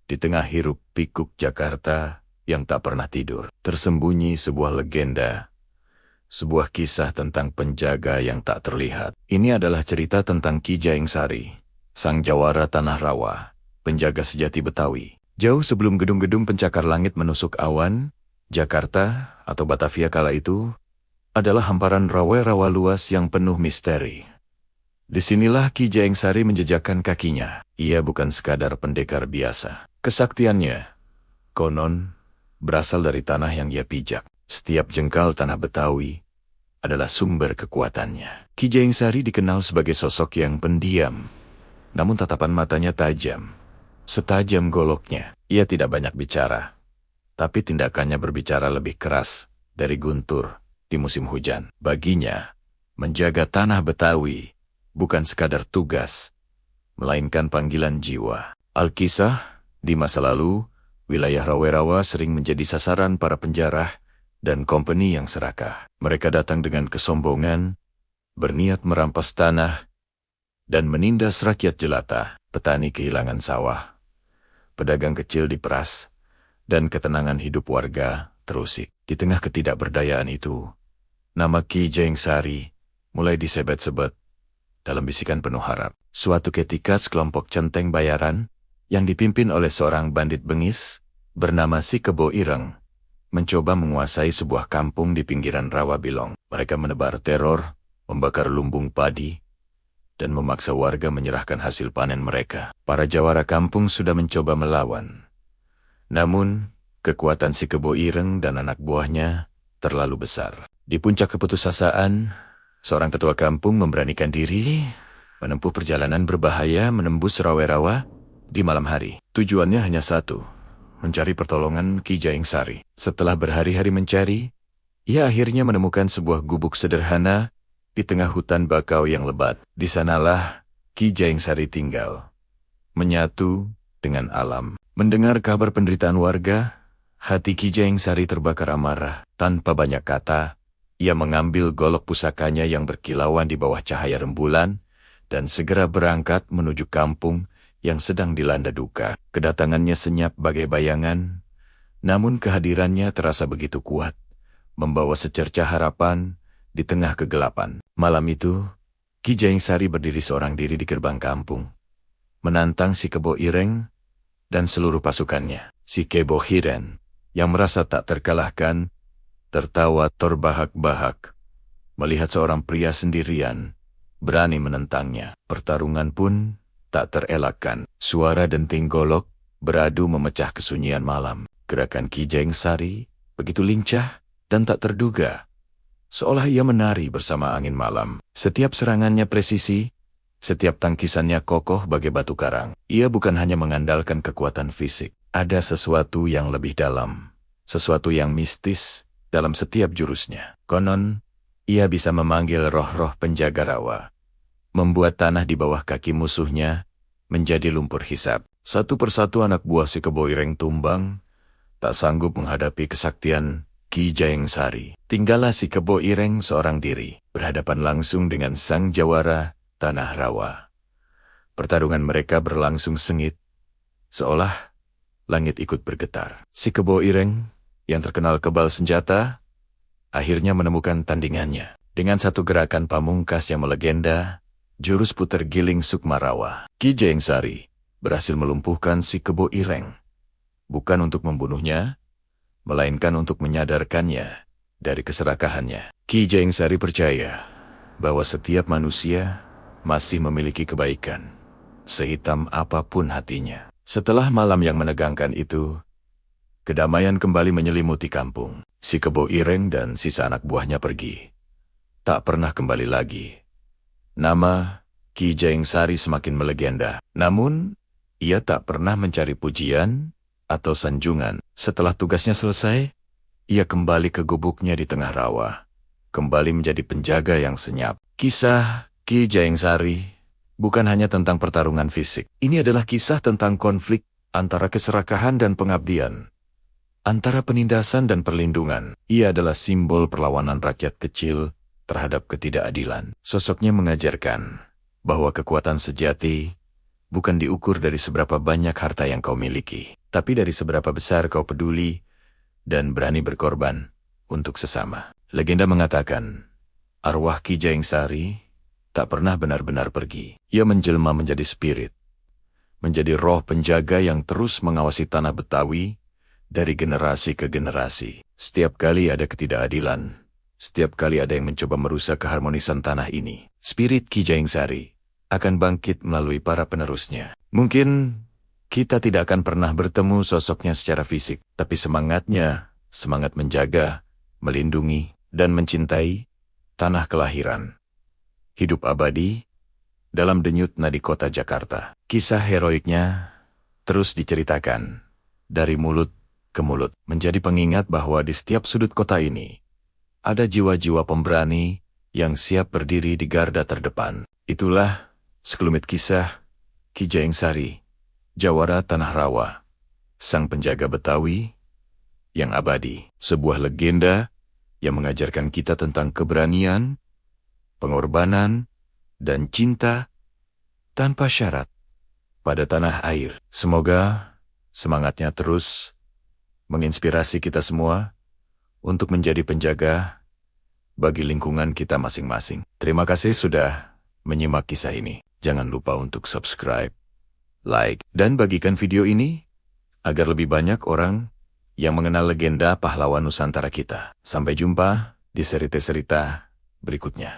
Di tengah hiruk-pikuk Jakarta yang tak pernah tidur, tersembunyi sebuah legenda. Sebuah kisah tentang penjaga yang tak terlihat. Ini adalah cerita tentang Ki Jaeng Sari, sang jawara tanah rawa, penjaga sejati Betawi. Jauh sebelum gedung-gedung pencakar langit menusuk awan, Jakarta atau Batavia kala itu adalah hamparan rawa-rawa luas yang penuh misteri. Disinilah Ki Jaeng Sari menjejakkan kakinya. Ia bukan sekadar pendekar biasa. Kesaktiannya, konon, berasal dari tanah yang ia pijak. Setiap jengkal tanah Betawi adalah sumber kekuatannya. Ki Jaeng Sari dikenal sebagai sosok yang pendiam, namun tatapan matanya tajam. Setajam goloknya. Ia tidak banyak bicara, tapi tindakannya berbicara lebih keras dari guntur di musim hujan. Baginya, menjaga tanah Betawi bukan sekadar tugas, melainkan panggilan jiwa. Alkisah, di masa lalu, wilayah rawa-rawa sering menjadi sasaran para penjarah dan kompeni yang serakah. Mereka datang dengan kesombongan, berniat merampas tanah, dan menindas rakyat jelata. Petani kehilangan sawah, pedagang kecil diperas, dan ketenangan hidup warga terusik. Di tengah ketidakberdayaan itu, nama Ki Jaeng Sari mulai disebet-sebet dalam bisikan penuh harap. Suatu ketika sekelompok centeng bayaran yang dipimpin oleh seorang bandit bengis bernama Si Kebo Ireng mencoba menguasai sebuah kampung di pinggiran Rawa Bilong. Mereka menebar teror, membakar lumbung padi, dan memaksa warga menyerahkan hasil panen mereka. Para jawara kampung sudah mencoba melawan. Namun, kekuatan Si Kebo Ireng dan anak buahnya terlalu besar. Di puncak keputusasaan, seorang ketua kampung memberanikan diri menempuh perjalanan berbahaya menembus rawa-rawa di malam hari. Tujuannya hanya satu, mencari pertolongan Ki Jaeng Sari. Setelah berhari-hari mencari, ia akhirnya menemukan sebuah gubuk sederhana di tengah hutan bakau yang lebat. Di sanalah Ki Jaeng Sari tinggal, menyatu dengan alam. Mendengar kabar penderitaan warga, hati Ki Jaeng Sari terbakar amarah. Tanpa banyak kata, ia mengambil golok pusakanya yang berkilauan di bawah cahaya rembulan dan segera berangkat menuju kampung yang sedang dilanda duka. Kedatangannya senyap bagai bayangan, namun kehadirannya terasa begitu kuat, membawa secercah harapan di tengah kegelapan. Malam itu, Ki Jaeng Sari berdiri seorang diri di gerbang kampung, menantang Si Kebo Ireng dan seluruh pasukannya. Si Kebo Ireng, yang merasa tak terkalahkan, tertawa terbahak-bahak melihat seorang pria sendirian berani menentangnya. Pertarungan pun tak terelakkan. Suara denting golok beradu memecah kesunyian malam. Gerakan Ki Jaeng Sari begitu lincah dan tak terduga, seolah ia menari bersama angin malam. Setiap serangannya presisi, setiap tangkisannya kokoh bagai batu karang. Ia bukan hanya mengandalkan kekuatan fisik, ada sesuatu yang lebih dalam, sesuatu yang mistis dalam setiap jurusnya. Konon, ia bisa memanggil roh-roh penjaga rawa, membuat tanah di bawah kaki musuhnya menjadi lumpur hisap. Satu persatu anak buah Si Kebo Ireng tumbang, tak sanggup menghadapi kesaktian Ki Jaeng Sari. Tinggallah Si Kebo Ireng seorang diri, berhadapan langsung dengan sang jawara tanah rawa. Pertarungan mereka berlangsung sengit, seolah langit ikut bergetar. Si Kebo Ireng, yang terkenal kebal senjata, akhirnya menemukan tandingannya. Dengan satu gerakan pamungkas yang melegenda, jurus puter giling Sukma Rawa, Ki Jaeng Sari berhasil melumpuhkan Si Kebo Ireng. Bukan untuk membunuhnya, melainkan untuk menyadarkannya dari keserakahannya. Ki Jaeng Sari percaya bahwa setiap manusia masih memiliki kebaikan, sehitam apapun hatinya. Setelah malam yang menegangkan itu, kedamaian kembali menyelimuti kampung. Si Kebo Ireng dan sisa anak buahnya pergi, tak pernah kembali lagi. Nama Ki Jaeng Sari semakin melegenda. Namun, ia tak pernah mencari pujian atau sanjungan. Setelah tugasnya selesai, ia kembali ke gubuknya di tengah rawa, kembali menjadi penjaga yang senyap. Kisah Ki Jaeng Sari bukan hanya tentang pertarungan fisik. Ini adalah kisah tentang konflik antara keserakahan dan pengabdian, antara penindasan dan perlindungan. Ia adalah simbol perlawanan rakyat kecil terhadap ketidakadilan. Sosoknya mengajarkan bahwa kekuatan sejati bukan diukur dari seberapa banyak harta yang kau miliki, tapi dari seberapa besar kau peduli dan berani berkorban untuk sesama. Legenda mengatakan, arwah Ki Jaeng Sari tak pernah benar-benar pergi. Ia menjelma menjadi spirit, menjadi roh penjaga yang terus mengawasi tanah Betawi dari generasi ke generasi. Setiap kali ada ketidakadilan, setiap kali ada yang mencoba merusak keharmonisan tanah ini, spirit Ki Jaeng Sari akan bangkit melalui para penerusnya. Mungkin kita tidak akan pernah bertemu sosoknya secara fisik, tapi semangatnya, semangat menjaga, melindungi, dan mencintai tanah kelahiran, hidup abadi dalam denyut nadi kota Jakarta. Kisah heroiknya terus diceritakan dari mulut ke mulut, menjadi pengingat bahwa di setiap sudut kota ini ada jiwa-jiwa pemberani yang siap berdiri di garda terdepan. Itulah sekelumit kisah Ki Jaeng Sari, Jawara Tanah Rawa, sang penjaga Betawi yang abadi. Sebuah legenda yang mengajarkan kita tentang keberanian, pengorbanan, dan cinta tanpa syarat pada tanah air. Semoga semangatnya terus menginspirasi kita semua untuk menjadi penjaga bagi lingkungan kita masing-masing. Terima kasih sudah menyimak kisah ini. Jangan lupa untuk subscribe, like, dan bagikan video ini agar lebih banyak orang yang mengenal legenda pahlawan Nusantara kita. Sampai jumpa di cerita-cerita berikutnya.